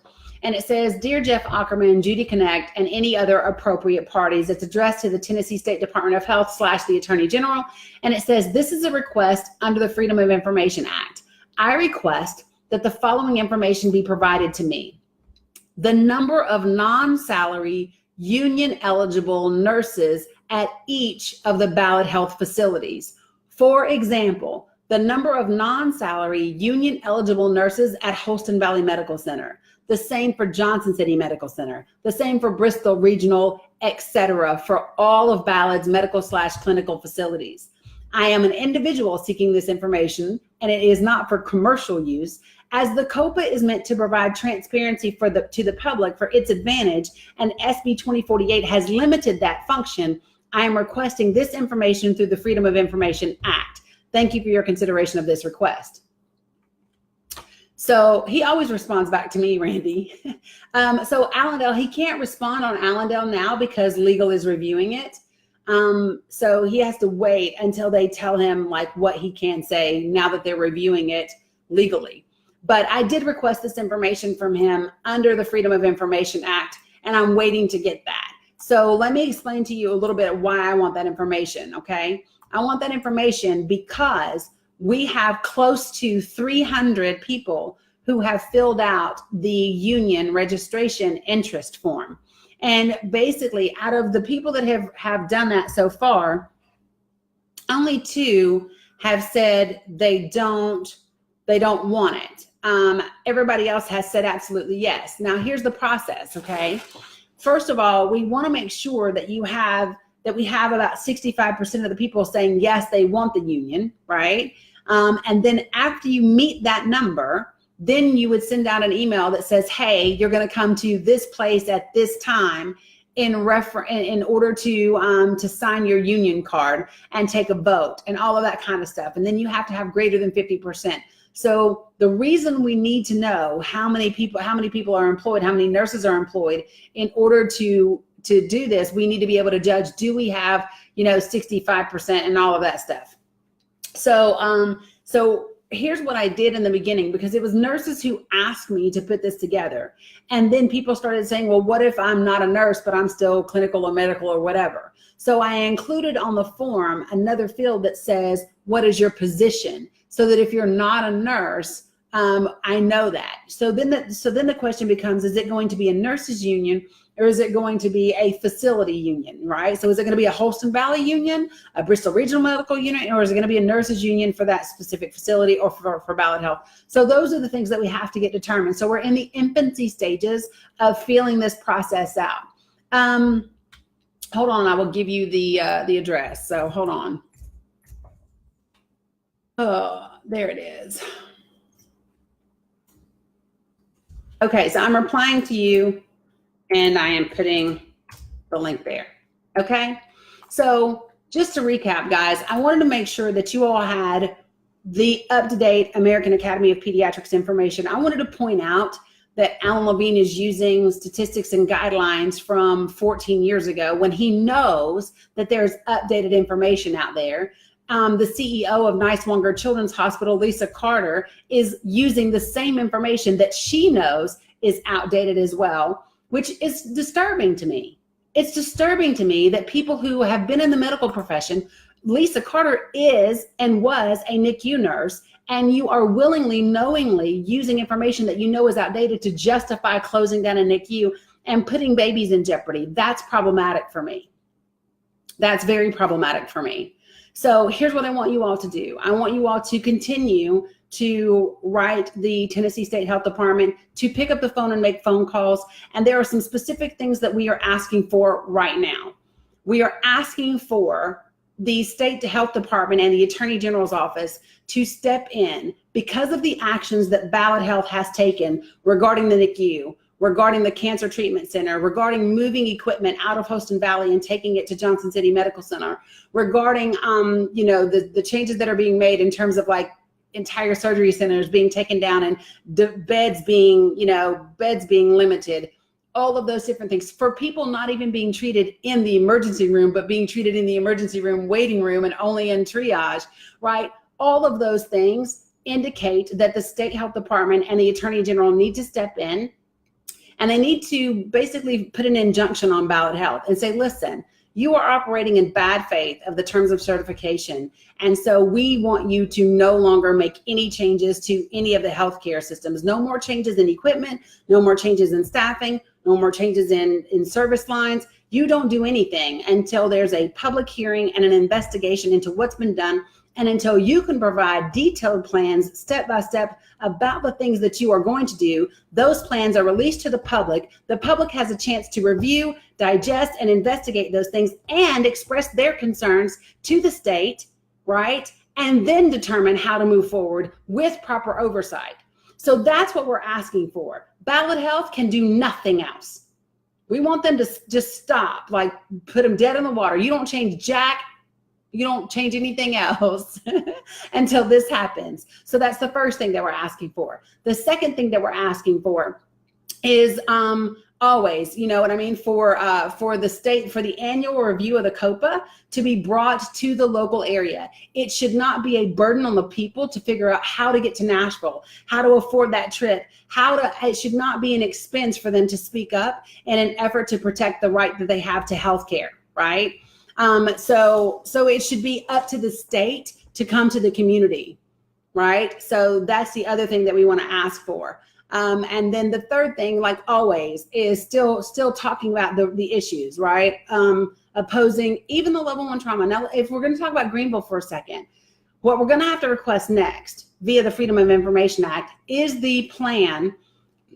Speaker 1: And it says, Dear Jeff Ockerman, Judi Knecht, and any other appropriate parties. It's addressed to the Tennessee State Department of Health / the Attorney General. And it says, this is a request under the Freedom of Information Act. I request that the following information be provided to me. The number of non-salary union eligible nurses at each of the Ballad Health facilities. For example, the number of non-salary union eligible nurses at Holston Valley Medical Center, the same for Johnson City Medical Center, the same for Bristol Regional, etc., for all of Ballad's medical / clinical facilities. I am an individual seeking this information, and it is not for commercial use, as the COPA is meant to provide transparency to the public for its advantage, and SB 2048 has limited that function. I am requesting this information through the Freedom of Information Act. Thank you for your consideration of this request. So he always responds back to me, Randy. So Allendale, he can't respond on Allendale now because legal is reviewing it. So he has to wait until they tell him like what he can say now that they're reviewing it legally. But I did request this information from him under the Freedom of Information Act, and I'm waiting to get that. So let me explain to you a little bit why I want that information, okay? I want that information because we have close to 300 people who have filled out the union registration interest form. And basically, out of the people that have done that so far, only 2 have said they don't want it. Everybody else has said absolutely yes. Now, here's the process, okay? First of all, we want to make sure that we have about 65% of the people saying yes, they want the union, right? And then after you meet that number, then you would send out an email that says, hey, you're going to come to this place at this time in order to sign your union card and take a vote and all of that kind of stuff. And then you have to have greater than 50%. So the reason we need to know how many people are employed, how many nurses are employed, in order to do this, we need to be able to judge, do we have, 65% and all of that stuff. So here's what I did in the beginning, because it was nurses who asked me to put this together. And then people started saying, well, what if I'm not a nurse, but I'm still clinical or medical or whatever? So I included on the form another field that says, what is your position? So that if you're not a nurse, I know that. So then the question becomes, is it going to be a nurses union or is it going to be a facility union, right? So is it going to be a Holston Valley union, a Bristol Regional Medical Unit, or is it going to be a nurses union for that specific facility or for Ballad Health? So those are the things that we have to get determined. So we're in the infancy stages of feeling this process out. Hold on, I will give you the address. So hold on. Oh, there it is. Okay, so I'm replying to you and I am putting the link there. Okay, so just to recap, guys, I wanted to make sure that you all had the up-to-date American Academy of Pediatrics information. I wanted to point out that Alan Levine is using statistics and guidelines from 14 years ago when he knows that there's updated information out there. The CEO of Niswonger Children's Hospital, Lisa Carter, is using the same information that she knows is outdated as well, which is disturbing to me. It's disturbing to me that people who have been in the medical profession, Lisa Carter is and was a NICU nurse, and you are willingly, knowingly using information that you know is outdated to justify closing down a NICU and putting babies in jeopardy. That's problematic for me. That's very problematic for me. So here's what I want you all to do. I want you all to continue to write the Tennessee State Health Department, to pick up the phone and make phone calls. And there are some specific things that we are asking for right now. We are asking for the State Health Department and the Attorney General's office to step in because of the actions that Ballad Health has taken regarding the NICU, regarding the Cancer Treatment Center, regarding moving equipment out of Holston Valley and taking it to Johnson City Medical Center, regarding the changes that are being made in terms of like entire surgery centers being taken down and beds being limited, all of those different things for people not even being treated in the emergency room, but being treated in the emergency room waiting room and only in triage, right? All of those things indicate that the State Health Department and the Attorney General need to step in. And they need to basically put an injunction on Ballad Health and say, listen, you are operating in bad faith of the terms of certification. And so we want you to no longer make any changes to any of the healthcare systems. No more changes in equipment, no more changes in staffing, no more changes in service lines. You don't do anything until there's a public hearing and an investigation into what's been done, and until you can provide detailed plans step by step about the things that you are going to do. Those plans are released to the public. The public has a chance to review, digest, and investigate those things and express their concerns to the state, right? And then determine how to move forward with proper oversight. So that's what we're asking for. Ballad Health can do nothing else. We want them to just stop, like put them dead in the water. You don't change jack. You don't change anything else until this happens. So that's the first thing that we're asking for. The second thing that we're asking for is always, you know what I mean, for the state, for the annual review of the COPA to be brought to the local area. It should not be a burden on the people to figure out how to get to Nashville, how to afford that trip, it should not be an expense for them to speak up in an effort to protect the right that they have to health care, right? So it should be up to the state to come to the community, right? So that's the other thing that we want to ask for. And then the third thing, like always, is still talking about the issues, right? Opposing even the level 1 trauma. Now, if we're going to talk about Greenville for a second, what we're going to have to request next via the Freedom of Information Act is the plan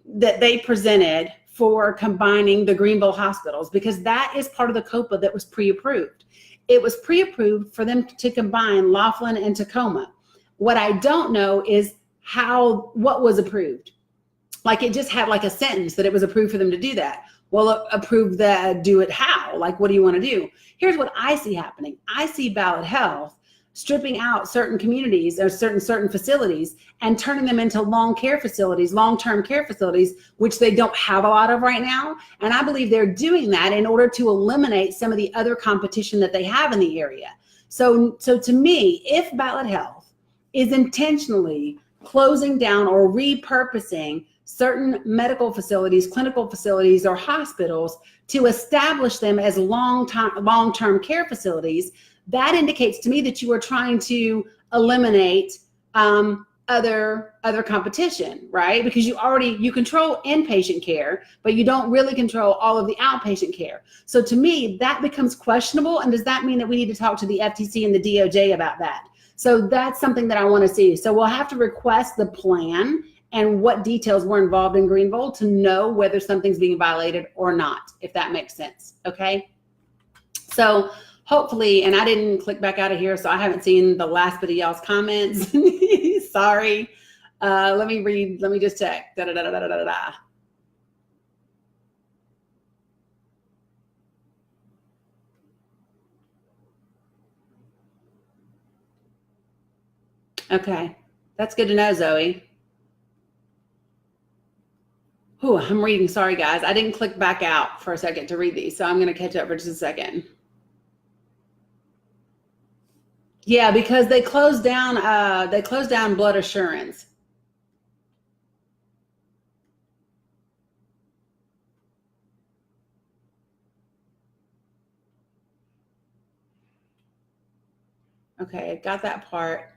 Speaker 1: that they presented for combining the Greenville hospitals, because that is part of the COPA that was pre-approved. It was pre-approved for them to combine Laughlin and Tacoma. What I don't know is what was approved. Like it just had like a sentence that it was approved for them to do that. Well, approve that, do it how? Like, what do you want to do? Here's what I see happening. I see Ballad Health stripping out certain communities or certain facilities and turning them into long-term care facilities, which they don't have a lot of right now. And I believe they're doing that in order to eliminate some of the other competition that they have in the area. So to me, if Ballad Health is intentionally closing down or repurposing certain medical facilities, clinical facilities, or hospitals to establish them as long-term care facilities, that indicates to me that you are trying to eliminate a other competition, right? Because you control inpatient care, but you don't really control all of the outpatient care. So to me, that becomes questionable. And does that mean that we need to talk to the FTC and the DOJ about that? So that's something that I want to see. So we'll have to request the plan and what details were involved in Greenville to know whether something's being violated or not, if that makes sense. Okay. So hopefully, and I didn't click back out of here, so I haven't seen the last bit of y'all's comments. Sorry. Let me just check. Da, da, da, da, da, da, da. Okay. That's good to know, Zoe. Oh, I'm reading. Sorry, guys. I didn't click back out for a second to read these, so I'm going to catch up for just a second. Yeah, because they closed down blood assurance. Okay, got that part.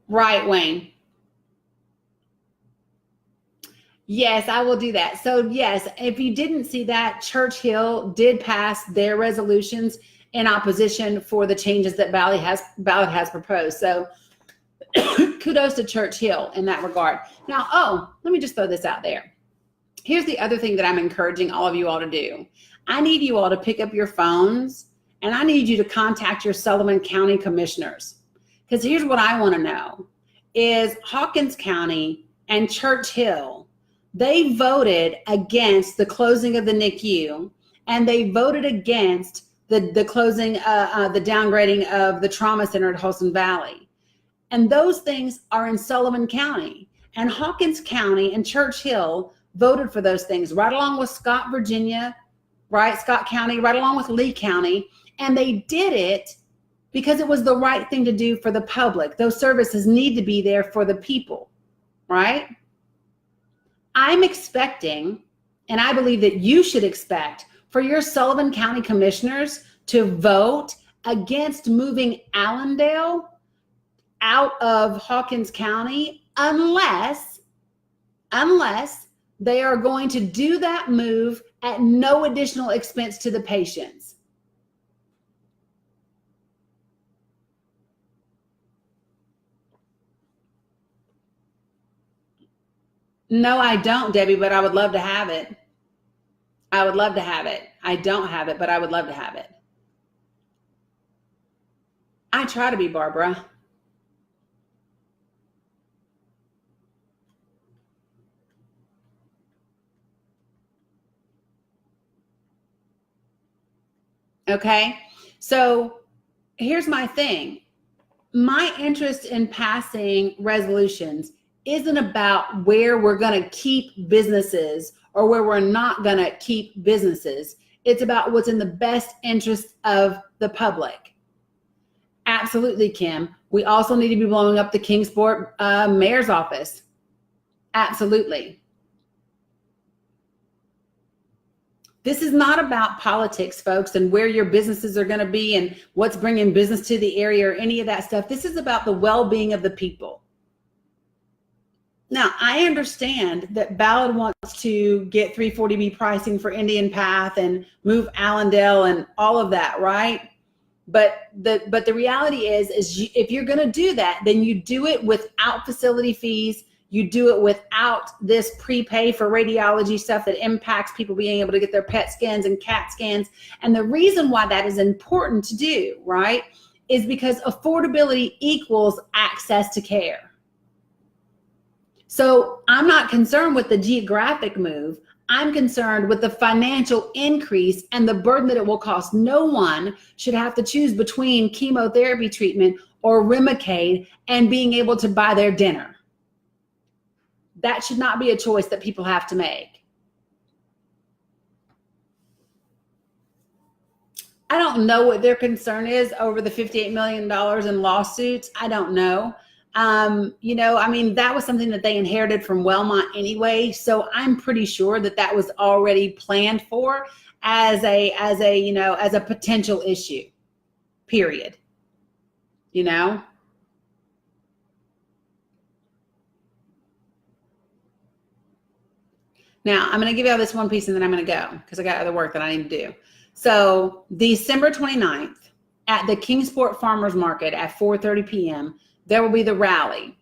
Speaker 1: Right, Wayne. Yes, I will do that. So yes, if you didn't see that, Churchill did pass their resolutions in opposition for the changes that Ballad has proposed. So kudos to Churchill in that regard. Now, let me just throw this out there. Here's the other thing that I'm encouraging all of you all to do. I need you all to pick up your phones and I need you to contact your Sullivan County commissioners. Because here's what I want to know is Hawkins County and Churchill, they voted against the closing of the NICU, and they voted against the closing, the downgrading of the trauma center at Holston Valley. And those things are in Sullivan County. And Hawkins County and Churchill voted for those things, right along with Scott, Virginia, right? Scott County, right along with Lee County. And they did it because it was the right thing to do for the public. Those services need to be there for the people, right? I'm expecting, and I believe that you should expect, for your Sullivan County commissioners to vote against moving Allendale out of Hawkins County unless they are going to do that move at no additional expense to the patients. No, I don't, Debbie, but I would love to have it. I would love to have it. I don't have it, but I would love to have it. I try to be, Barbara. Okay, so here's my thing. My interest in passing resolutions isn't about where we're going to keep businesses or where we're not going to keep businesses. It's about what's in the best interest of the public. Absolutely, Kim. We also need to be blowing up the Kingsport mayor's office. Absolutely. This is not about politics, folks, and where your businesses are going to be and what's bringing business to the area or any of that stuff. This is about the well-being of the people. Now, I understand that Ballad wants to get 340B pricing for Indian Path and move Allendale and all of that, right? But the reality is if you're going to do that, then you do it without facility fees. You do it without this prepay for radiology stuff that impacts people being able to get their PET scans and CAT scans. And the reason why that is important to do, right, is because affordability equals access to care. So I'm not concerned with the geographic move. I'm concerned with the financial increase and the burden that it will cost. No one should have to choose between chemotherapy treatment or Remicade and being able to buy their dinner. That should not be a choice that people have to make. I don't know what their concern is over the $58 million in lawsuits. I don't know. You know, I mean, that was something that they inherited from Wellmont anyway. So I'm pretty sure that that was already planned for as a potential issue, period. you know? Now, I'm going to give you all this one piece and then I'm going to go because I got other work that I need to do. So December 29th at the Kingsport Farmers Market at 4:30 p.m., there will be the rally.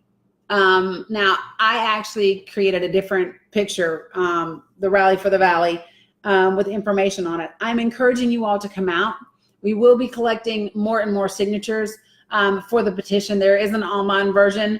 Speaker 1: Now, I actually created a different picture, the Rally for the Valley, with information on it. I'm encouraging you all to come out. We will be collecting more and more signatures for the petition. There is an online version.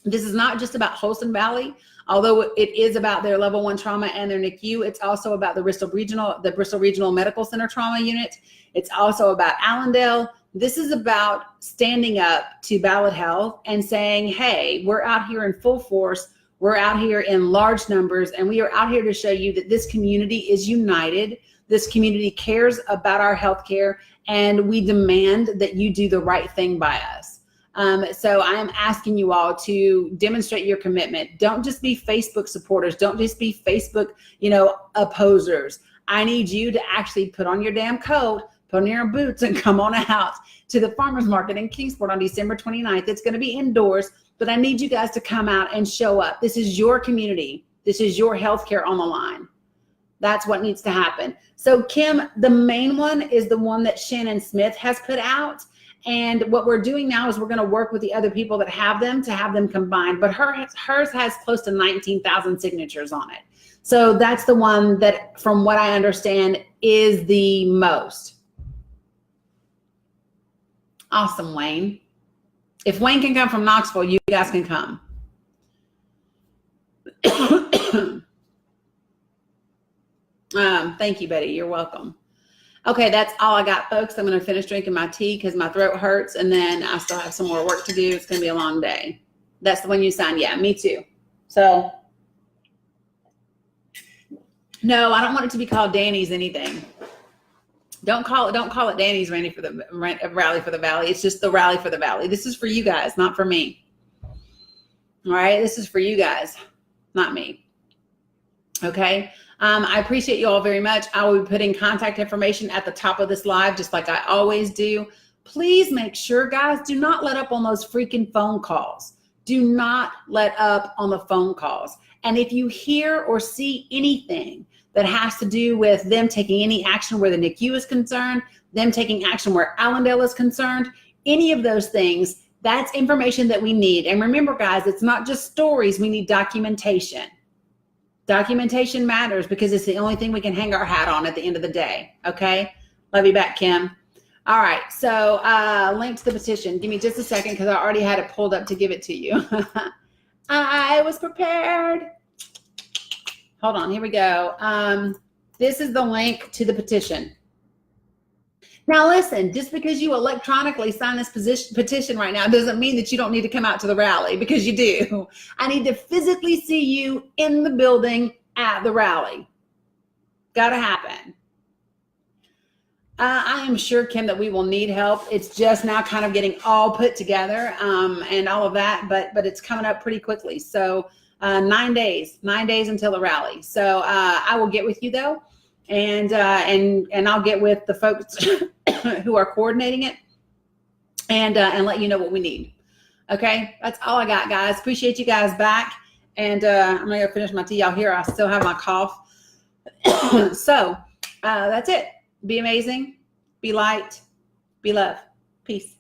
Speaker 1: This is not just about Holston Valley, although it is about their level 1 trauma and their NICU. It's also about the Bristol Regional Medical Center Trauma Unit. It's also about Allendale. This is about standing up to Ballad Health and saying, hey, we're out here in full force. We're out here in large numbers, and we are out here to show you that this community is united. This community cares about our healthcare, and we demand that you do the right thing by us. So I am asking you all to demonstrate your commitment. Don't just be Facebook supporters. Don't just be Facebook, opposers. I need you to actually put on your damn coat, put on your boots, and come on out to the farmers market in Kingsport on December 29th. It's going to be indoors, but I need you guys to come out and show up. This is your community. This is your healthcare on the line. That's what needs to happen. So Kim, the main one is the one that Shannon Smith has put out. And what we're doing now is we're going to work with the other people that have them to have them combined. But hers has close to 19,000 signatures on it. So that's the one that, from what I understand, is the most. Awesome, Wayne. If Wayne can come from Knoxville, you guys can come. Thank you, Betty. You're welcome. Okay, that's all I got, folks. I'm going to finish drinking my tea because my throat hurts, and then I still have some more work to do. It's going to be a long day. That's the one you signed. Yeah, me too. So, no, I don't want it to be called Danny's anything. Don't call it Danny's Rally for the Valley. It's just the Rally for the Valley. This is for you guys, not for me. All right, this is for you guys, not me. Okay. I appreciate you all very much. I will be putting contact information at the top of this live, just like I always do. Please make sure, guys, do not let up on those freaking phone calls. Do not let up on the phone calls. And if you hear or see anything that has to do with them taking any action where the NICU is concerned, them taking action where Allendale is concerned, any of those things, that's information that we need. And remember, guys, it's not just stories. We need documentation. Documentation matters because it's the only thing we can hang our hat on at the end of the day. Okay. Love you back, Kim. All right. So link to the petition. Give me just a second because I already had it pulled up to give it to you. I was prepared. Hold on. Here we go. This is the link to the petition. Now, listen, just because you electronically sign this petition right now doesn't mean that you don't need to come out to the rally, because you do. I need to physically see you in the building at the rally. Got to happen. I am sure, Kim, that we will need help. It's just now kind of getting all put together and all of that, but it's coming up pretty quickly. So 9 days until the rally. So I will get with you, though. And I'll get with the folks who are coordinating it and let you know what we need. Okay, that's all I got, guys. Appreciate you guys back. And I'm gonna go finish my tea. Y'all hear I still have my cough. So that's it. Be amazing, be light, be love. Peace.